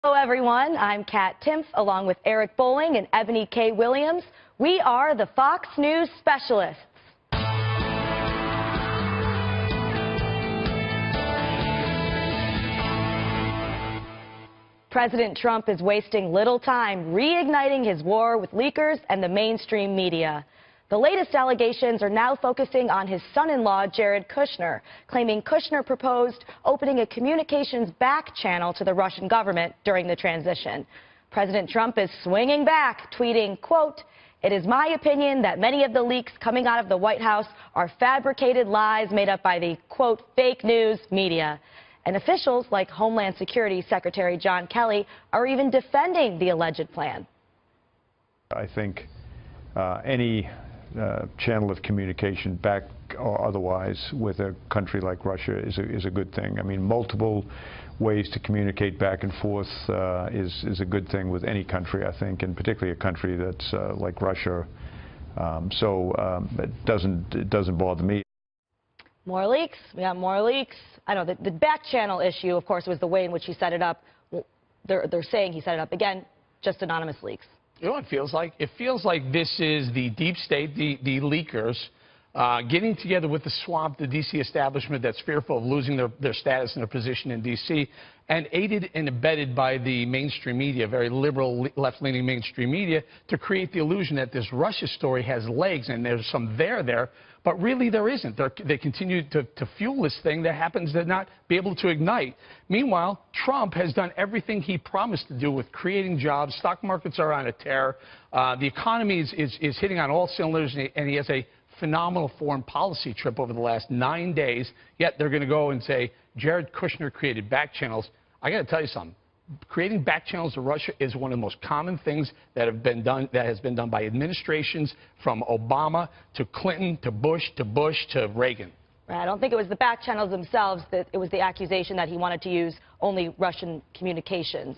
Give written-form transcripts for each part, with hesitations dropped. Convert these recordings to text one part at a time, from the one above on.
Hello everyone, I'm Kat Timpf along with Eric Bowling and Ebony K. Williams. We are the Fox News Specialists. President Trump is wasting little time reigniting his war with leakers and the mainstream media. The latest allegations are now focusing on his son-in-law, Jared Kushner, claiming Kushner proposed opening a communications back channel to the Russian government during the transition. President Trump is swinging back, tweeting, quote, "It is my opinion that many of the leaks coming out of the White House are fabricated lies made up by the, quote, fake news media." And officials like Homeland Security Secretary John Kelly are even defending the alleged plan. I think any channel of communication, back or otherwise, with a country like Russia is a good thing. I mean, multiple ways to communicate back and forth is a good thing with any country, I think, and particularly a country that's like Russia. It doesn't bother me. More leaks. We got more leaks. I know the back channel issue, of course, was the way in which he set it up. Well, they're saying he set it up. Again, just anonymous leaks. You know what it feels like? It feels like this is the deep state, the leakers, getting together with the swamp, the D.C. establishment that's fearful of losing their status and their position in D.C., and aided and abetted by the mainstream media, very liberal, left-leaning mainstream media, to create the illusion that this Russia story has legs and there's some there, but really there isn't. They continue to fuel this thing that happens to not be able to ignite. Meanwhile, Trump has done everything he promised to do with creating jobs. Stock markets are on a tear. The economy is hitting on all cylinders, and he has a phenomenal foreign policy trip over the last 9 days, yet they're going to go and say Jared Kushner created back channels. I got to tell you something. Creating back channels to Russia is one of the most common things that has been done by administrations, from Obama to Clinton to Bush to Reagan. Right, I don't think it was the back channels themselves, that it was the accusation that he wanted to use only Russian communications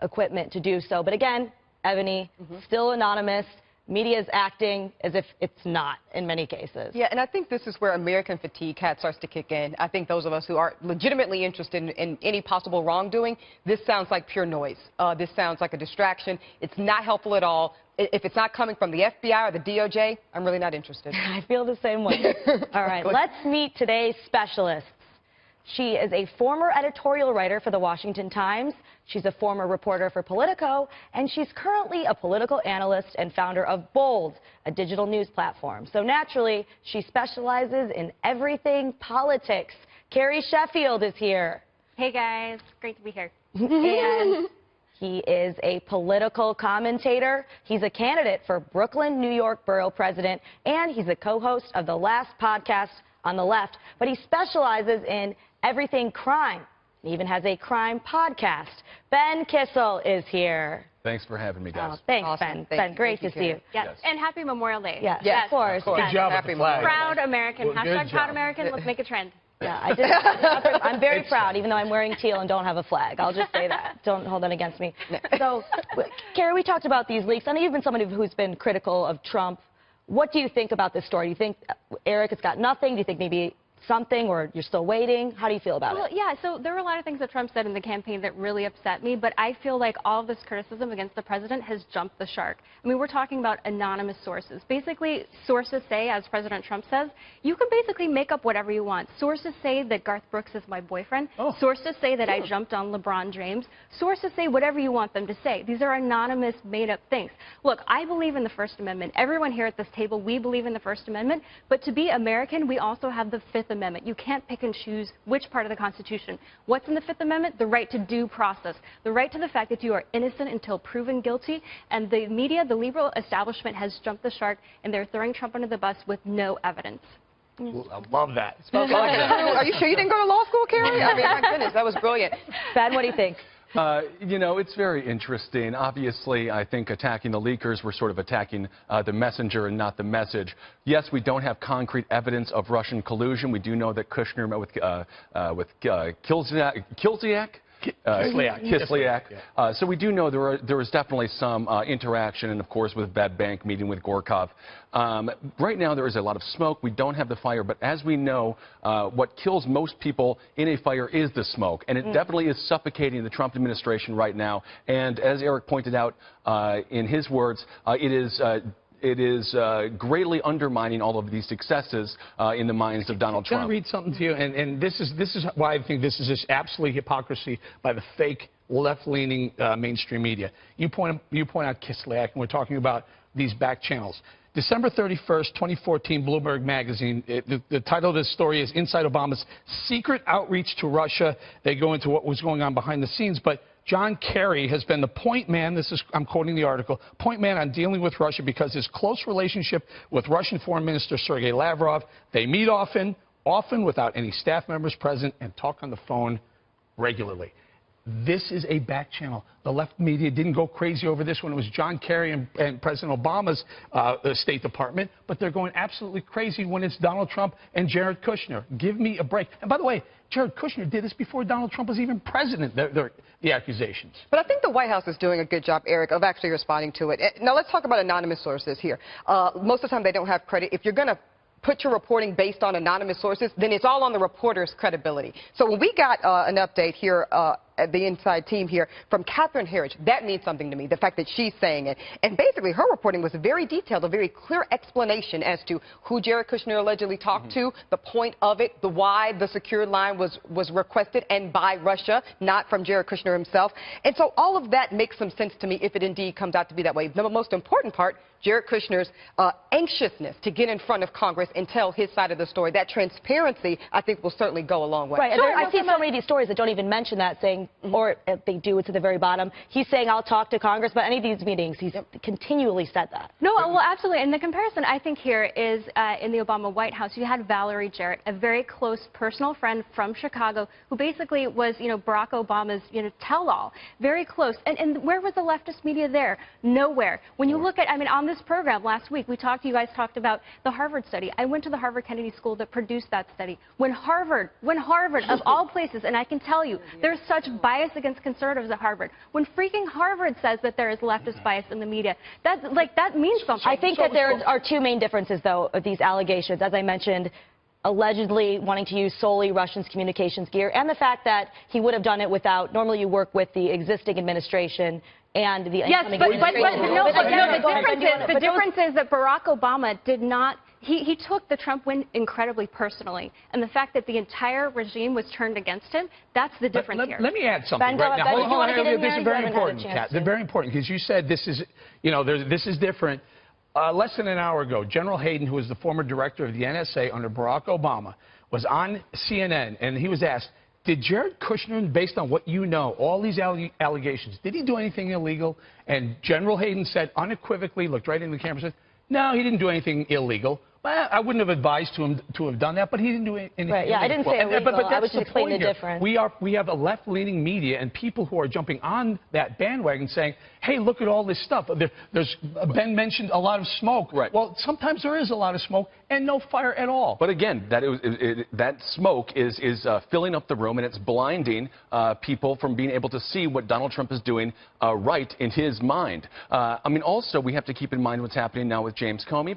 equipment to do so. But again, Ebony, still anonymous. Media is acting as if it's not in many cases. Yeah, and I think this is where American fatigue starts to kick in. I think those of us who are legitimately interested in any possible wrongdoing, this sounds like pure noise. This sounds like a distraction. It's not helpful at all. If it's not coming from the FBI or the DOJ, I'm really not interested. I feel the same way. All right, let's meet today's specialists. She is a former editorial writer for The Washington Times. She's a former reporter for Politico, and she's currently a political analyst and founder of Bold, a digital news platform. So naturally, she specializes in everything politics. Carrie Sheffield is here. Hey guys, great to be here. And he is a political commentator. He's a candidate for Brooklyn, New York borough president, and he's a co-host of the last podcast on the left. But he specializes in everything crime. He even has a crime podcast. Ben Kissel is here. Thanks for having me, guys. Oh, thanks, Awesome. Ben. Ben, great to see you. Yes. And happy Memorial Day. Yes, Yes, of course. Good job with the flag. Proud American. Well, Hashtag good Proud job. American. Let's make a trend. Yeah, I did. I'm very proud, even though I'm wearing teal and don't have a flag. I'll just say that. Don't hold that against me. So, Carrie, we talked about these leaks. I know you've been somebody who's been critical of Trump. What do you think about this story? Do you think Eric has got nothing? Do you think maybe something, or you're still waiting? How do you feel about it? Well, yeah, so there were a lot of things that Trump said in the campaign that really upset me, but I feel like all of this criticism against the president has jumped the shark. I mean, we're talking about anonymous sources. Basically, sources say, as President Trump says, you can basically make up whatever you want. Sources say that Garth Brooks is my boyfriend. Oh. Sources say that I jumped on LeBron James. Sources say whatever you want them to say. These are anonymous, made-up things. Look, I believe in the First Amendment. Everyone here at this table, we believe in the First Amendment, but to be American, we also have the Fifth Amendment. You can't pick and choose which part of the Constitution. What's in the Fifth Amendment? The right to due process. The right to the fact that you are innocent until proven guilty. And the media, the liberal establishment, has jumped the shark, and they're throwing Trump under the bus with no evidence. I love that. Are you sure you didn't go to law school, Carrie? I mean, my goodness, that was brilliant. Ben, what do you think? You know, it's very interesting. Obviously, I think attacking the leakers, we're sort of attacking the messenger and not the message. Yes, we don't have concrete evidence of Russian collusion. We do know that Kushner met with Kislyak. Kislyak. Yeah. So we do know there was definitely some interaction, and of course with Bed Bank meeting with Gorkov. Right now there is a lot of smoke. We don't have the fire, but as we know, what kills most people in a fire is the smoke, and it definitely is suffocating the Trump administration right now. And as Eric pointed out in his words, it is greatly undermining all of these successes in the minds of Donald Trump. Can I read something to you? And this is why I think this is just absolutely hypocrisy by the fake left-leaning mainstream media. You point out Kislyak, and we're talking about these back channels. December 31st, 2014, Bloomberg Magazine. The title of this story is Inside Obama's Secret Outreach to Russia. They go into what was going on behind the scenes, but John Kerry has been the point man, I'm quoting the article, point man on dealing with Russia because his close relationship with Russian Foreign Minister Sergei Lavrov. They meet often without any staff members present, and talk on the phone regularly. This is a back channel. The left media didn't go crazy over this when it was John Kerry and President Obama's State Department, but they're going absolutely crazy when it's Donald Trump and Jared Kushner. Give me a break. And by the way, Jared Kushner did this before Donald Trump was even president, the accusations. But I think the White House is doing a good job, Eric, of actually responding to it. Now, let's talk about anonymous sources here. Most of the time, they don't have credit. If you're going to put your reporting based on anonymous sources, then it's all on the reporter's credibility. So when we got an update here at the inside team here from Catherine Herridge, that means something to me, the fact that she's saying it. And basically, her reporting was very detailed, a very clear explanation as to who Jared Kushner allegedly talked to, the point of it, the why the secured line was requested and by Russia, not from Jared Kushner himself. And so all of that makes some sense to me if it indeed comes out to be that way. The most important part, Jared Kushner's anxiousness to get in front of Congress and tell his side of the story. That transparency, I think, will certainly go a long way. Right. And I see so many of these stories that don't even mention that, saying, or if they do, it's at the very bottom. He's saying, I'll talk to Congress, but any of these meetings, he's continually said that. No, well, absolutely. And the comparison, I think, here is in the Obama White House, you had Valerie Jarrett, a very close personal friend from Chicago, who basically was, Barack Obama's, tell-all. Very close. And where was the leftist media there? Nowhere. When you look at, on this program last week, you guys talked about the Harvard study. I went to the Harvard Kennedy School that produced that study. When Harvard, of all places, and I can tell you, there's such bias against conservatives at Harvard. When freaking Harvard says that there is leftist bias in the media, that means something. I think that there are two main differences, though, of these allegations. As I mentioned, allegedly wanting to use solely Russians' communications gear, and the fact that he would have done it without, normally you work with the existing administration and the incoming administration. The difference is that Barack Obama did not, he took the Trump win incredibly personally. And the fact that the entire regime was turned against him, that's the difference here. Let me add something right now. Hold on, this is very important, Kat. Very important, because you said this is, this is different. Less than an hour ago, General Hayden, who was the former director of the NSA under Barack Obama, was on CNN, and he was asked, did Jared Kushner, based on what you know, all these allegations, did he do anything illegal? And General Hayden said unequivocally, looked right into the camera and said, no, he didn't do anything illegal. Well, I wouldn't have advised him to have done that, but he didn't do anything. Right, yeah, I didn't say illegal. But I was just explaining the difference. We have a left-leaning media and people who are jumping on that bandwagon saying, hey, look at all this stuff. Ben mentioned a lot of smoke. Right. Well, sometimes there is a lot of smoke and no fire at all. But again, that smoke is filling up the room, and it's blinding people from being able to see what Donald Trump is doing right in his mind. Also, we have to keep in mind what's happening now with James Comey,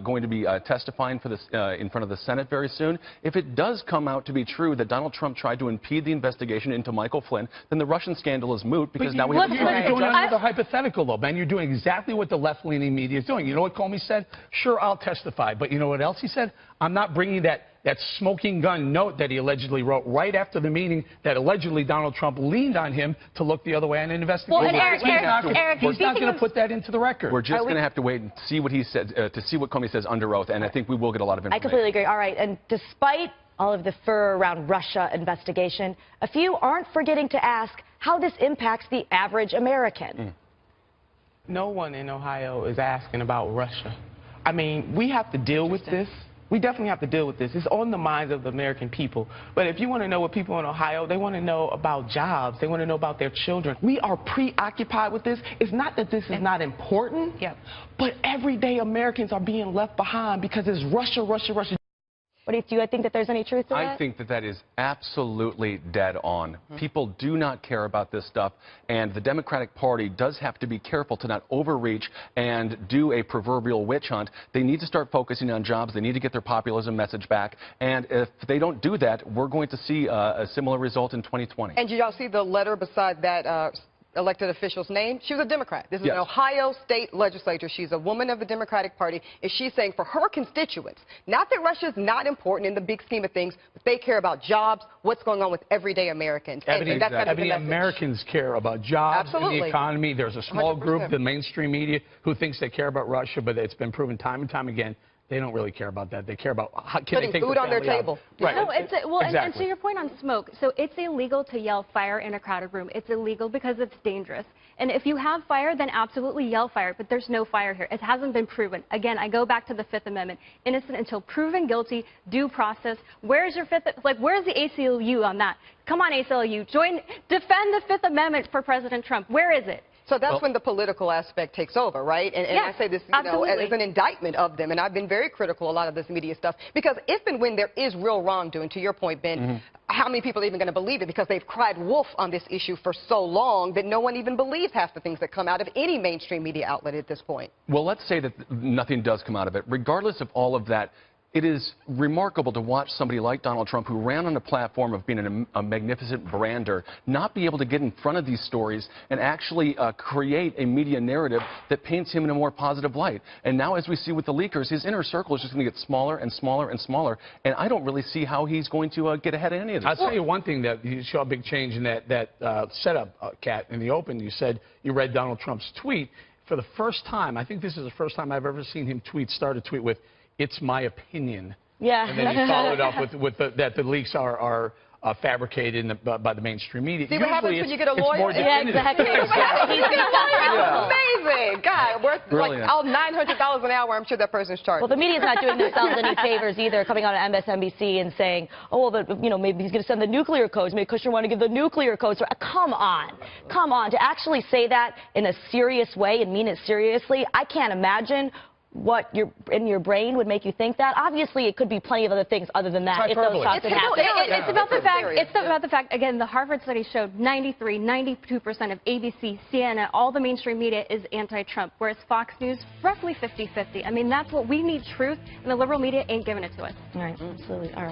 going to be testifying for this in front of the Senate very soon. If it does come out to be true that Donald Trump tried to impede the investigation into Michael Flynn, then the Russian scandal is moot, because now we have You're doing another hypothetical, though, Ben. You're doing exactly what the left-leaning media is doing. You know what Comey said? Sure, I'll testify. But you know what else he said? I'm not bringing that smoking gun note that he allegedly wrote right after the meeting that allegedly Donald Trump leaned on him to look the other way on an investigation. Well, and Eric, he's not going to put that into the record. We're just going to have to wait and see what he said, to see what Comey says under oath, and I think we will get a lot of information. I completely agree. All right, and despite all of the furor around Russia investigation, a few aren't forgetting to ask how this impacts the average American. No one in Ohio is asking about Russia. We have to deal with this. We definitely have to deal with this. It's on the minds of the American people. But if you want to know what people in Ohio, they want to know about jobs. They want to know about their children. We are preoccupied with this. It's not that this is not important, but everyday Americans are being left behind because it's Russia, Russia, Russia. Do you think that there's any truth to that? I think that that is absolutely dead on. People do not care about this stuff, and the Democratic Party does have to be careful to not overreach and do a proverbial witch hunt. They need to start focusing on jobs. They need to get their populism message back, and if they don't do that, we're going to see a similar result in 2020. And did y'all see the letter beside that elected official's name? She was a Democrat. This is Yes. an Ohio state legislator. She's a woman of the Democratic Party, and she's saying for her constituents, not that Russia's not important in the big scheme of things, but they care about jobs, what's going on with everyday Americans. Ebony, and that's gotta be the message. Americans care about jobs and Absolutely. the economy. There's a small 100%. group, the mainstream media, who thinks they care about Russia, but it's been proven time and time again they don't really care about that. They care about how can Putting they take food the on their family out. table. Right. No, it's well, and exactly. to your point on smoke, so it's illegal to yell fire in a crowded room. It's illegal because it's dangerous. And if you have fire, then absolutely yell fire, but there's no fire here. It hasn't been proven. Again, I go back to the Fifth Amendment. Innocent until proven guilty, due process. Where's your where's the ACLU on that? Come on, ACLU, defend the Fifth Amendment for President Trump. Where is it? So that's when the political aspect takes over, right? And Yes, I say this, absolutely. as an indictment of them, and I've been very critical of a lot of this media stuff, because if and when there is real wrongdoing, to your point, Ben, how many people are even going to believe it? Because they've cried wolf on this issue for so long that no one even believes half the things that come out of any mainstream media outlet at this point. Well, let's say that nothing does come out of it. Regardless of all of that, it is remarkable to watch somebody like Donald Trump, who ran on a platform of being a magnificent brander, not be able to get in front of these stories and actually create a media narrative that paints him in a more positive light. And now, as we see with the leakers, his inner circle is just going to get smaller and smaller and smaller, and I don't really see how he's going to get ahead of any of this. I'll tell you one thing that you saw a big change in that setup, Kat, in the open. You said you read Donald Trump's tweet. For the first time, I think this is the first time I've ever seen him start a tweet with, "It's my opinion." Yeah. And then he followed up with that the leaks are fabricated by the mainstream media. See what happens when you get a lawyer? It's more Yeah, definitive. exactly. Amazing. God, worth Brilliant. like all $900 an hour, I'm sure that person's charged. Well, the media's not doing themselves any favors either, coming on MSNBC and saying, oh, well, maybe he's going to send the nuclear codes. Maybe Kushner want to give the nuclear codes. Come on. Come on. To actually say that in a serious way and mean it seriously, I can't imagine what in your brain would make you think that. Obviously, it could be plenty of other things other than that. If those shots had happened. It's about the fact, again, the Harvard study showed 92% of ABC, CNN, all the mainstream media is anti-Trump, whereas Fox News, roughly 50-50. I mean, that's what we need, truth, and the liberal media ain't giving it to us. All right, absolutely. All right.